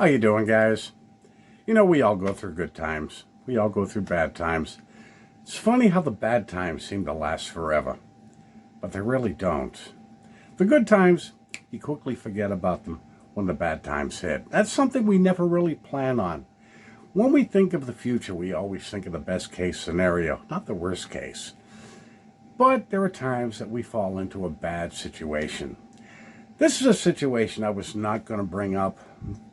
How you doing, guys? You know, we all go through good times. We all go through bad times. It's funny how the bad times seem to last forever, but they really don't. The good times, you quickly forget about them when the bad times hit. That's something we never really plan on. When we think of the future, we always think of the best case scenario, not the worst case. But there are times that we fall into a bad situation. This is a situation I was not going to bring up,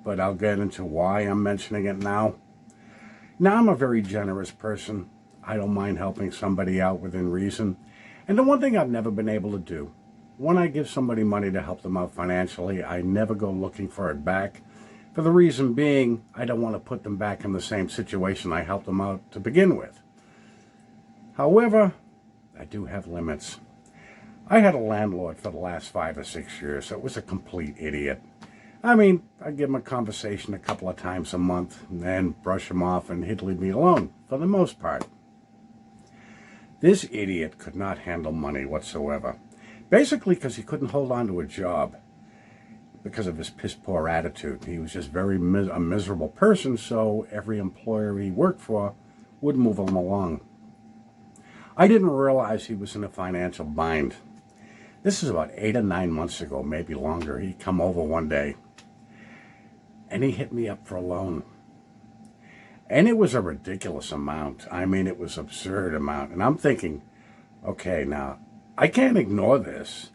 but I'll get into why I'm mentioning it now. Now, I'm a very generous person. I don't mind helping somebody out within reason. And the one thing I've never been able to do, when I give somebody money to help them out financially, I never go looking for it back. For the reason being, I don't want to put them back in the same situation I helped them out to begin with. However, I do have limits. I had a landlord for the last 5 or 6 years, so it was a complete idiot. I mean, I'd give him a conversation a couple of times a month, and then brush him off, and he'd leave me alone, for the most part. This idiot could not handle money whatsoever. Basically because he couldn't hold on to a job because of his piss-poor attitude. He was just a miserable person, so every employer he worked for would move him along. I didn't realize he was in a financial bind. This is about 8 or 9 months ago, maybe longer. He come over one day, and he hit me up for a loan. And it was a ridiculous amount. I mean, it was an absurd amount. And I'm thinking, okay, now, I can't ignore this,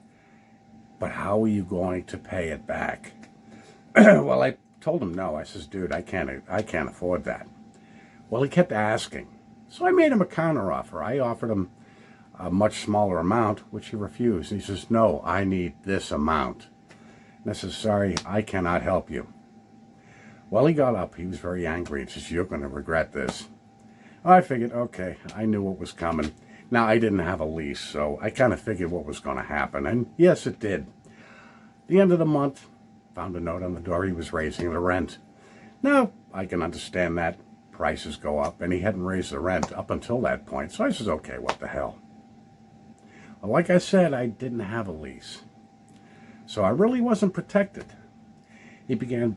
but how are you going to pay it back? Well, I told him no. I says, dude, I can't afford that. Well, he kept asking. So I made him a counteroffer. I offered him a much smaller amount, which he refused. He says, no, I need this amount. And I says, sorry, I cannot help you. Well, he got up. He was very angry. He says, you're going to regret this. I figured, okay, I knew what was coming. Now, I didn't have a lease, so I kind of figured what was going to happen. And yes, it did. The end of the month, found a note on the door. He was raising the rent. Now, I can understand that. Prices go up, and he hadn't raised the rent up until that point. So I says, okay, what the hell? Well, like I said, I didn't have a lease. So I really wasn't protected. He began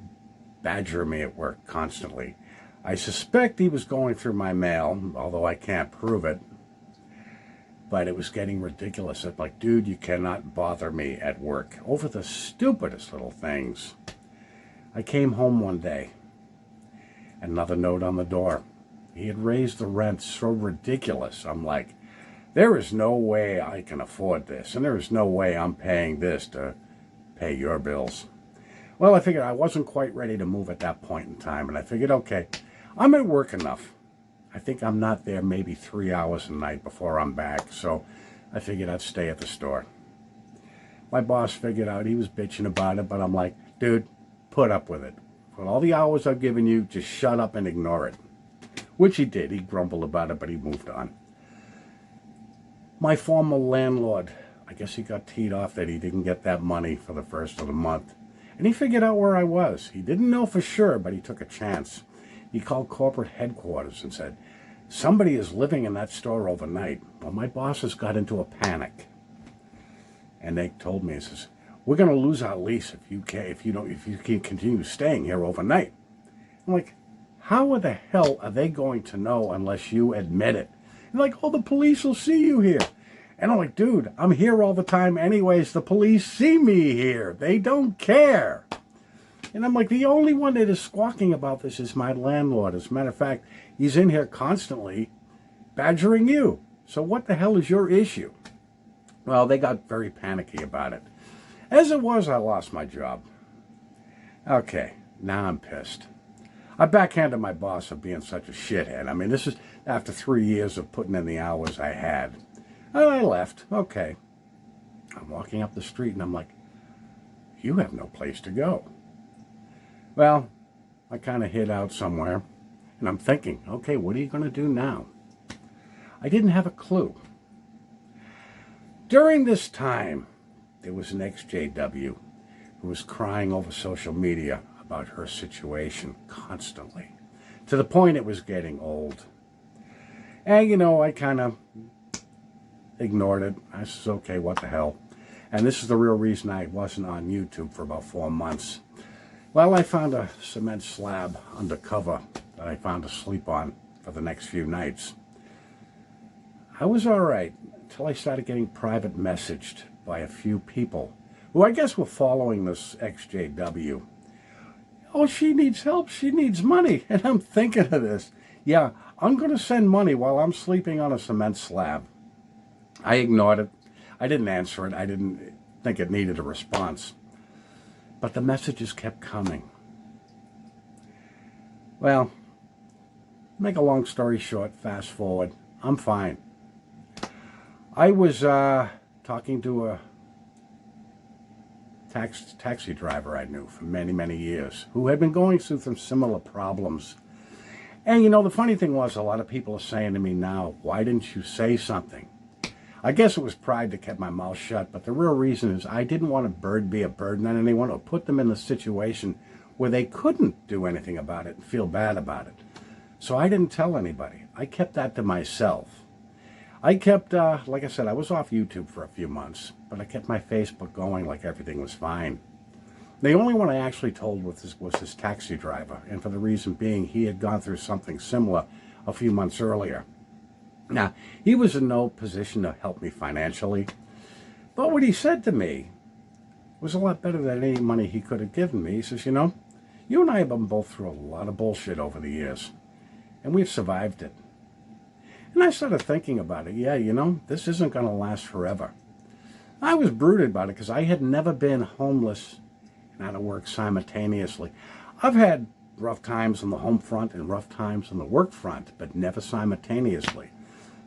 badgering me at work constantly. I suspect he was going through my mail, although I can't prove it. But it was getting ridiculous. It's like, dude, you cannot bother me at work over the stupidest little things. I came home one day. Another note on the door. He had raised the rent so ridiculous. I'm like, there is no way I can afford this, and there is no way I'm paying this to pay your bills. Well, I figured I wasn't quite ready to move at that point in time, and I figured, okay, I'm at work enough. I think I'm not there maybe 3 hours a night before I'm back, so I figured I'd stay at the store. My boss figured out he was bitching about it, but I'm like, dude, put up with it. For all the hours I've given you, just shut up and ignore it. Which he did. He grumbled about it, but he moved on. My former landlord, I guess he got teed off that he didn't get that money for the first of the month. And he figured out where I was. He didn't know for sure, but he took a chance. He called corporate headquarters and said, somebody is living in that store overnight. Well, my bosses got into a panic. And they told me, he says, we're going to lose our lease if you can continue staying here overnight. I'm like, how the hell are they going to know unless you admit it? And like, oh, the police will see you here. And I'm like, dude, I'm here all the time anyways. The police see me here. They don't care. And I'm like, the only one that is squawking about this is my landlord. As a matter of fact, he's in here constantly badgering you. So what the hell is your issue? Well, they got very panicky about it. As it was, I lost my job. Okay, now I'm pissed. I backhanded my boss for being such a shithead. I mean, this is after 3 years of putting in the hours I had. And I left. Okay. I'm walking up the street, and I'm like, you have no place to go. Well, I kind of hid out somewhere, and I'm thinking, okay, what are you going to do now? I didn't have a clue. During this time, there was an ex-JW who was crying over social media about her situation constantly, to the point it was getting old. And, you know, I kind of ignored it. I said, okay, what the hell? And this is the real reason I wasn't on YouTube for about 4 months. Well, I found a cement slab undercover that I found to sleep on for the next few nights. I was all right until I started getting private messaged by a few people who I guess were following this XJW. Oh, she needs help. She needs money. And I'm thinking of this. Yeah, I'm going to send money while I'm sleeping on a cement slab. I ignored it. I didn't answer it. I didn't think it needed a response. But the messages kept coming. Well, make a long story short, fast forward, I'm fine. I was talking to a taxi driver I knew for many, many years who had been going through some similar problems. And you know, the funny thing was, a lot of people are saying to me now, why didn't you say something? I guess it was pride that kept my mouth shut, but the real reason is I didn't want to be a burden on anyone or put them in a situation where they couldn't do anything about it and feel bad about it. So I didn't tell anybody. I kept that to myself. I kept, like I said, I was off YouTube for a few months, but I kept my Facebook going like everything was fine. The only one I actually told was this taxi driver, and for the reason being he had gone through something similar a few months earlier. Now, he was in no position to help me financially, but what he said to me was a lot better than any money he could have given me. He says, you know, you and I have been both through a lot of bullshit over the years, and we've survived it. And I started thinking about it. Yeah, you know, this isn't going to last forever. I was brooded about it because I had never been homeless and out of work simultaneously. I've had rough times on the home front and rough times on the work front, but never simultaneously.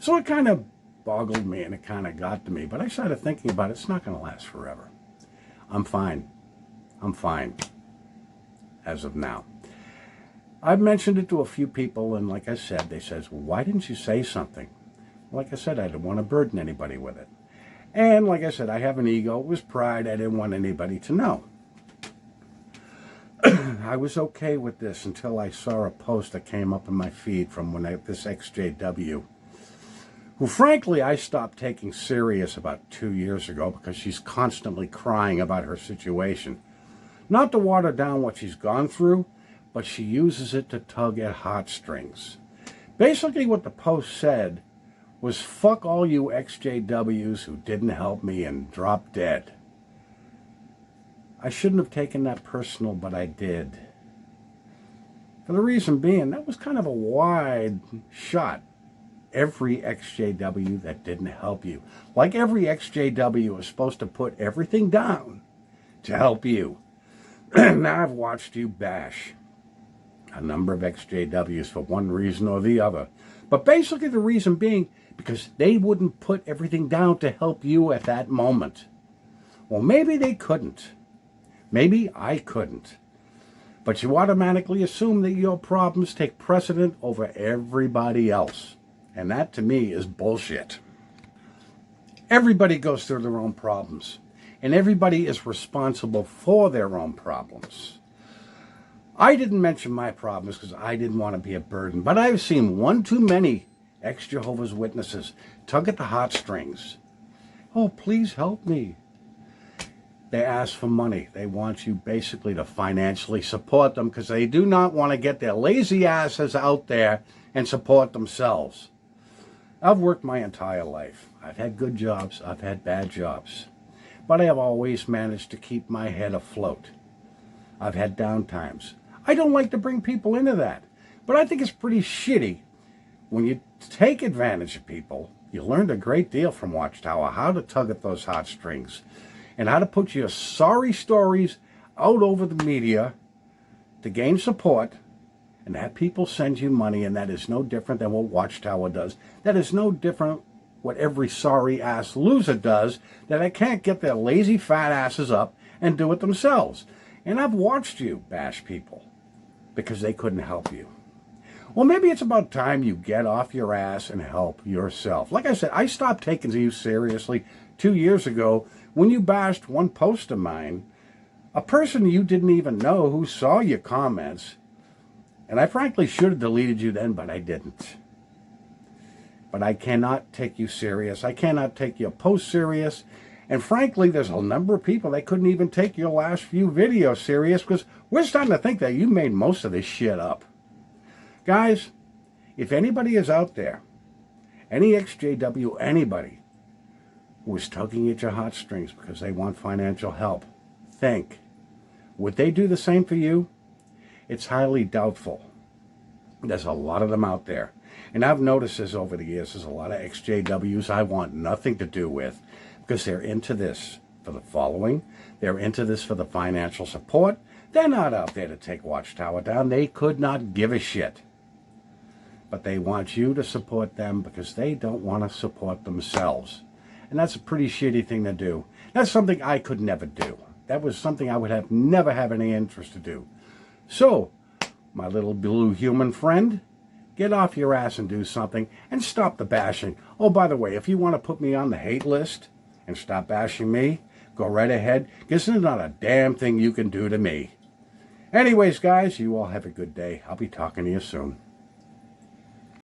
So it kind of boggled me and it kind of got to me. But I started thinking about it. It's not going to last forever. I'm fine. I'm fine as of now. I've mentioned it to a few people, and like I said, they says, well, why didn't you say something? Like I said, I didn't want to burden anybody with it. And like I said, I have an ego. It was pride. I didn't want anybody to know. I was okay with this until I saw a post that came up in my feed from this XJW, who frankly I stopped taking serious about 2 years ago because she's constantly crying about her situation. Not to water down what she's gone through, but she uses it to tug at heartstrings. Basically what the post said was, fuck all you XJWs who didn't help me and drop dead. I shouldn't have taken that personal, but I did. For the reason being, that was kind of a wide shot. Every XJW that didn't help you. Like every XJW is supposed to put everything down to help you. Now I've watched you bash a number of XJWs for one reason or the other. But basically the reason being because they wouldn't put everything down to help you at that moment. Well, maybe they couldn't. Maybe I couldn't. But you automatically assume that your problems take precedent over everybody else. And that to me is bullshit. Everybody goes through their own problems. And everybody is responsible for their own problems. I didn't mention my problems because I didn't want to be a burden. But I've seen one too many ex-Jehovah's Witnesses tug at the heartstrings. Oh, please help me. They ask for money. They want you basically to financially support them because they do not want to get their lazy asses out there and support themselves. I've worked my entire life. I've had good jobs. I've had bad jobs. But I have always managed to keep my head afloat. I've had down times. I don't like to bring people into that. But I think it's pretty shitty when you take advantage of people. You learned a great deal from Watchtower, how to tug at those heartstrings and how to put your sorry stories out over the media to gain support and have people send you money, and that is no different than what Watchtower does. That is no different what every sorry-ass loser does, that they can't get their lazy fat asses up and do it themselves. And I've watched you bash people because they couldn't help you. Well, maybe it's about time you get off your ass and help yourself. Like I said, I stopped taking you seriously 2 years ago when you bashed one post of mine, a person you didn't even know who saw your comments. And I frankly should have deleted you then, but I didn't. But I cannot take you serious. I cannot take your post serious. And frankly, there's a number of people that couldn't even take your last few videos serious because we're starting to think that you made most of this shit up. Guys, if anybody is out there, any XJW, anybody who is tugging at your heartstrings because they want financial help, think, would they do the same for you? It's highly doubtful. There's a lot of them out there. And I've noticed this over the years. There's a lot of XJWs I want nothing to do with because they're into this for the following. They're into this for the financial support. They're not out there to take Watchtower down. They could not give a shit. But they want you to support them because they don't want to support themselves. And that's a pretty shitty thing to do. That's something I could never do. That was something I would never have any interest to do. So, my little blue human friend, get off your ass and do something and stop the bashing. Oh, by the way, if you want to put me on the hate list and stop bashing me, go right ahead, because there's not a damn thing you can do to me. Anyways, guys, you all have a good day. I'll be talking to you soon.